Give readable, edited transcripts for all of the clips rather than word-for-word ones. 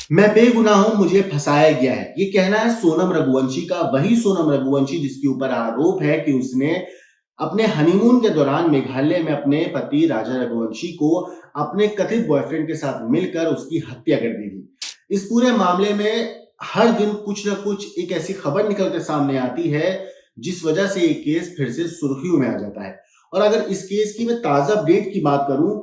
मैं बेगुनाह हूं, मुझे फंसाया गया है। ये कहना है सोनम रघुवंशी का, वही सोनम रघुवंशी जिसके ऊपर आरोप है कि उसने अपने हनीमून के दौरान मेघालय में अपने पति राजा रघुवंशी को अपने कथित बॉयफ्रेंड के साथ मिलकर उसकी हत्या कर दी थी। इस पूरे मामले में हर दिन कुछ ना कुछ एक ऐसी खबर निकल कर सामने आती है जिस वजह से ये केस फिर से सुर्खियों में आ जाता है। और अगर इस केस की मैं ताजा अपडेट की बात करूं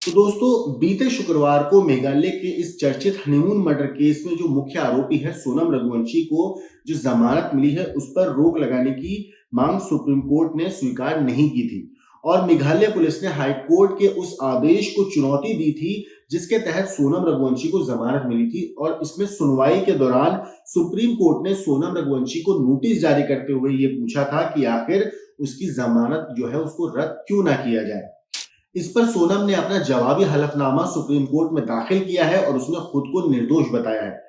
तो दोस्तों, बीते शुक्रवार को मेघालय के इस चर्चित हनीमून मर्डर केस में जो मुख्य आरोपी है सोनम रघुवंशी को जो जमानत मिली है उस पर रोक लगाने की मांग सुप्रीम कोर्ट ने स्वीकार नहीं की थी और मेघालय पुलिस ने हाई कोर्ट के उस आदेश को चुनौती दी थी जिसके तहत सोनम रघुवंशी को जमानत मिली थी। और इसमें सुनवाई के दौरान सुप्रीम कोर्ट ने सोनम रघुवंशी को नोटिस जारी करते हुए ये पूछा था कि आखिर उसकी जमानत जो है उसको रद्द क्यों ना किया जाए। इस पर सोनम ने अपना जवाबी हलफनामा सुप्रीम कोर्ट में दाखिल किया है और उसने खुद को निर्दोष बताया है।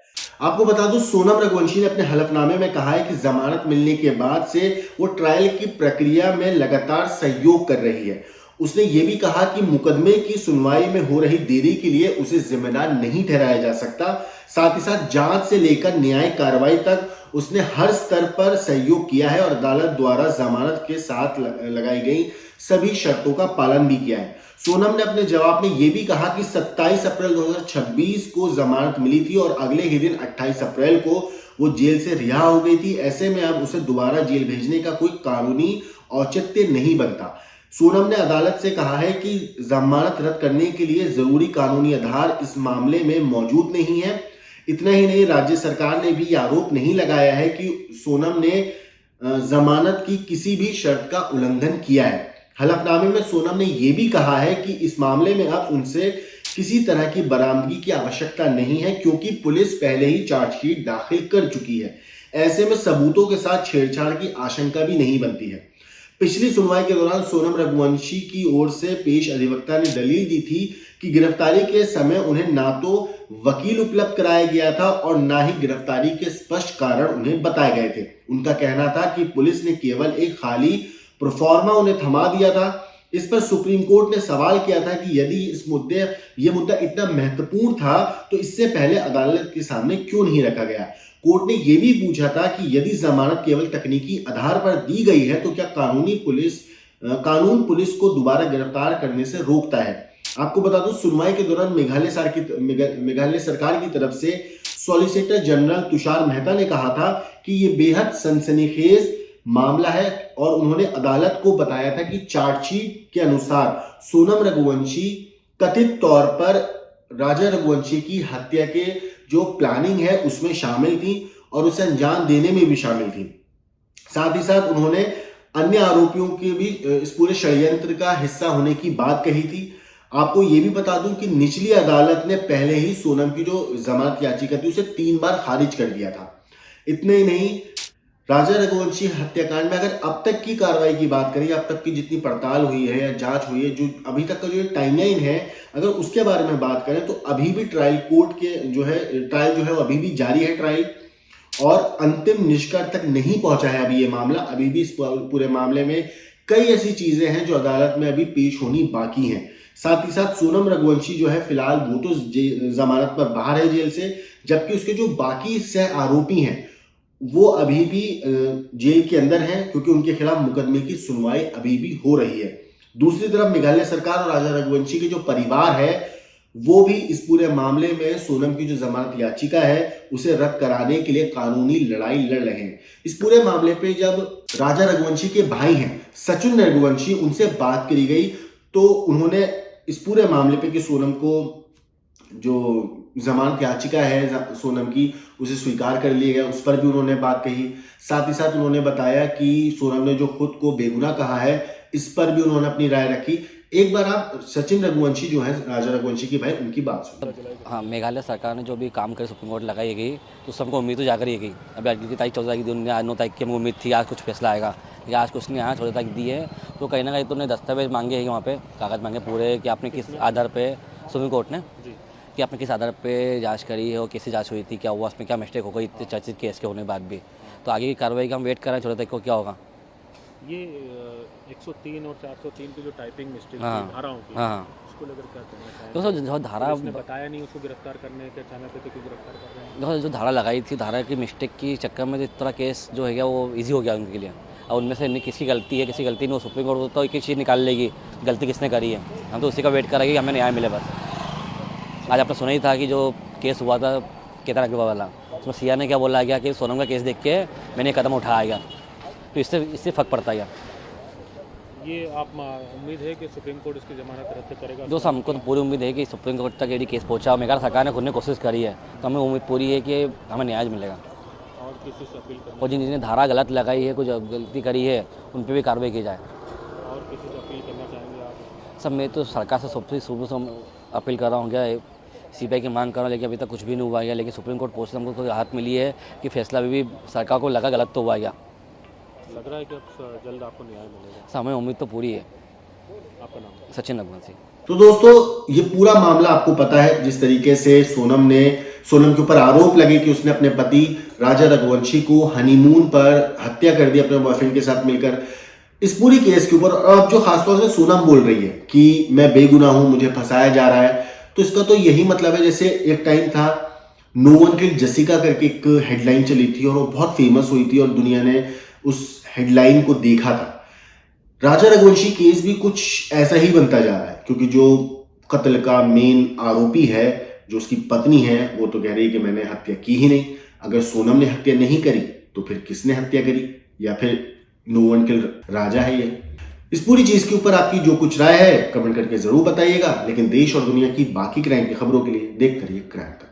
आपको बता दूं, सोनम रघुवंशी ने अपने हलफनामे में कहा है कि जमानत मिलने के बाद से वो ट्रायल की प्रक्रिया में लगातार सहयोग कर रही है। उसने ये भी कहा कि मुकदमे की सुनवाई में हो रही देरी के लिए उसे जिम्मेदार नहीं ठहराया जा सकता। साथ ही साथ जांच से लेकर न्यायिक कार्रवाई तक उसने हर स्तर पर सहयोग किया है और अदालत द्वारा जमानत के साथ लगाई गई सभी शर्तों का पालन भी किया है। सोनम ने अपने जवाब में यह भी कहा कि 27 अप्रैल 2026 को जमानत मिली थी और अगले ही दिन 28 अप्रैल को वो जेल से रिहा हो गई थी। ऐसे में अब उसे दोबारा जेल भेजने का कोई कानूनी औचित्य नहीं बनता। सोनम ने अदालत से कहा है कि जमानत रद्द करने के लिए जरूरी कानूनी आधार इस मामले में मौजूद नहीं है। इतना ही नहीं, राज्य सरकार ने भी आरोप नहीं लगाया है कि सोनम ने जमानत की किसी भी शर्त का उल्लंघन किया है। हलफनामे में सोनम ने यह भी कहा है कि इस मामले में अब उनसे किसी तरह की बरामदगी की आवश्यकता नहीं है क्योंकि पुलिस पहले ही चार्जशीट दाखिल कर चुकी है। ऐसे में सबूतों के साथ छेड़छाड़ की आशंका भी नहीं बनती है। पिछली सुनवाई के दौरान सोनम रघुवंशी की ओर से पेश अधिवक्ता ने दलील दी थी कि गिरफ्तारी के समय उन्हें ना तो वकील उपलब्ध कराया गया था और ना ही गिरफ्तारी के स्पष्ट कारण उन्हें बताए गए थे। उनका कहना था कि पुलिस ने केवल एक खाली प्रोफार्मा उन्हें थमा दिया था। इस पर सुप्रीम कोर्ट ने सवाल किया था कि यदि ये मुद्दा इतना महत्वपूर्ण था तो इससे पहले अदालत के सामने क्यों नहीं रखा गया। कोर्ट ने यह भी पूछा था कि यदि जमानत केवल तकनीकी आधार पर दी गई है तो क्या कानून पुलिस को दोबारा गिरफ्तार करने से रोकता है। आपको बता दूं, सुनवाई के दौरान मेघालय सरकार की तरफ से सॉलिसिटर जनरल तुषार मेहता ने कहा था कि यह बेहद सनसनीखेज मामला है और उन्होंने अदालत को बताया था कि चार्जशीट के अनुसार सोनम रघुवंशी कथित तौर पर राजा रघुवंशी की हत्या के जो प्लानिंग है उसमें शामिल थी और उसे अंजाम देने में भी शामिल थी। साथ ही साथ उन्होंने अन्य आरोपियों के भी इस पूरे षड्यंत्र का हिस्सा होने की बात कही थी। आपको ये भी बता दूं कि निचली अदालत ने पहले ही सोनम की जो जमानत याचिका थी उसे 3 बार खारिज कर दिया था। इतने ही नहीं, राजा रघुवंशी हत्याकांड में अगर अब तक की कार्रवाई की बात करें, अब तक की जितनी पड़ताल हुई है या जांच हुई है, जो अभी तक का जो टाइमलाइन है, अगर उसके बारे में बात करें तो अभी भी ट्रायल जो है वो अभी भी जारी है ट्रायल और अंतिम निष्कर्ष तक नहीं पहुंचा है अभी ये मामला। अभी भी इस पूरे मामले में कई ऐसी चीजें हैं जो अदालत में अभी पेश होनी बाकी हैं। साथ ही साथ सोनम रघुवंशी जो है फिलहाल वो तो जमानत पर बाहर है जेल से, जबकि उसके जो बाकी सह आरोपी हैं वो अभी भी जेल के अंदर हैं क्योंकि उनके खिलाफ मुकदमे की सुनवाई अभी भी हो रही है। दूसरी तरफ मेघालय सरकार और राजा रघुवंशी के जो परिवार है वो भी इस पूरे मामले में सोनम की जो जमानत याचिका है उसे रद्द कराने के लिए कानूनी लड़ाई लड़ रहे हैं। इस पूरे मामले पे जब राजा रघुवंशी के भाई हैं सचिन रघुवंशी, उनसे बात करी गई तो उन्होंने इस पूरे मामले पे कि सोनम को जो जमानत याचिका है सोनम की उसे स्वीकार कर लिया गया, उस पर भी उन्होंने बात कही। साथ ही साथ उन्होंने बताया कि सोनम ने जो खुद को बेगुनाह कहा है इस पर भी उन्होंने अपनी राय रखी। एक बार आप सचिन रघुवंशी जो है राजा रघुवंशी के भाई, उनकी बात सुनिए। हाँ, मेघालय सरकार ने जो भी काम करे सुप्रीम कोर्ट लगाई गई तो सबको उम्मीद तो जाकर ही गई। अभी आज की तारीख 14 की दी, आज 9 तारीख की हमें उम्मीद थी आज कुछ फैसला आएगा, या आज कुछ नहीं आया। 14 तारीख दी है तो कहीं ना कहीं तो उन्हें दस्तावेज मांगे हैं वहाँ पे, कागज मांगे पूरे कि आपने किस आधार पे, सुप्रीम कोर्ट ने कि आपने किस आधार पे जांच करी है और कैसे जांच हुई थी, क्या हुआ, उसमें क्या मिस्टेक हो गई चर्चित केस के होने के बाद भी। तो आगे की कार्रवाई का हम वेट कर रहे हैं 14 तारीख को क्या होगा। ये 103 और 403 की जो टाइपिंग मिस्टेक हाँ थी धाराओं की, हाँ उसको लेकर क्या कहना चाहेंगे? देखो जो धारा उसने बताया नहीं उसको गिरफ्तार करने के चाहने पे, तो क्यों गिरफ्तार कर रहे हैं? देखो जो धारा लगाई थी, धारा की मिस्टेक की चक्कर में इस तरह केस जो है वो इजी हो गया उनके लिए। और उनमें से किसकी गलती है किसी गलती नहीं, वो सुप्रीम कोर्ट तो एक ही चीज़ निकाल लेगी गलती किसने करी है। हम तो उसी का वेट करेंगे कि हमें न्याय मिले बस। आज आपने सुना ही था कि जो केस हुआ था केदार अग्रवाल वाला, उसमें सीआर ने क्या बोला गया कि सोनम का केस देख के मैंने एक कदम उठाया गया, तो इससे फ़र्क पड़ता गया। ये आप उम्मीद है कि सुप्रीम कोर्ट इसकी जमानत रद्द करेगा? दोस्त हमको तो पूरी उम्मीद है कि सुप्रीम कोर्ट तक ये केस पहुंचा। मेघालय सरकार ने खुद ने कोशिश करी है, तो हमें उम्मीद पूरी है कि हमें न्याय मिलेगा। और किसी से अपील करना, और जिन्होंने धारा गलत लगाई है, कुछ गलती करी है, उन पर भी कार्रवाई की जाए। और किसी से अपील करना चाहेंगे आप? सब मैं तो सरकार से सबसे शुरू से अपील कर रहा हूँ, क्या सीबीआई की मांग कर रहा हूँ, लेकिन अभी तक कुछ भी नहीं हुआ है। लेकिन सुप्रीम कोर्ट पहुँच हमको तो राहत मिली है कि फैसला भी सरकार को लगा गलत तो हुआ गया। लग रहा है कि अब जल्द आपको न्याय मिलेगा? सब हमें उम्मीद तो पूरी है। आपका नाम? सचिन रघुवंशी। तो दोस्तों ये पूरा मामला आपको पता है, जिस तरीके से सोनम के ऊपर आरोप लगे कि उसने अपने पति राजा रघुवंशी को हनीमून पर हत्या कर दी अपने बॉयफ्रेंड के साथ मिलकर। इस पूरी केस के ऊपर अब जो खासतौर से सोनम बोल रही है कि मैं बेगुनाह हूं, मुझे फंसाया जा रहा है, तो इसका तो यही मतलब है, जैसे एक टाइम था नो वन किल्ड जेसिका करके एक हेडलाइन चली थी और वो बहुत फेमस हुई थी और दुनिया ने उस हेडलाइन को देखा था। राजा रघुवंशी केस भी कुछ ऐसा ही बनता जा रहा है, क्योंकि जो कत्ल का मेन आरोपी है, जो उसकी पत्नी है, वो तो कह रही है कि मैंने हत्या की ही नहीं। अगर सोनम ने हत्या नहीं करी तो फिर किसने हत्या करी? या फिर नो वन किल राजा है ये? इस पूरी चीज के ऊपर आपकी जो कुछ राय है कमेंट करके जरूर बताइएगा। लेकिन देश और दुनिया की बाकी क्राइम की खबरों के लिए देखते रहिए क्राइम तक।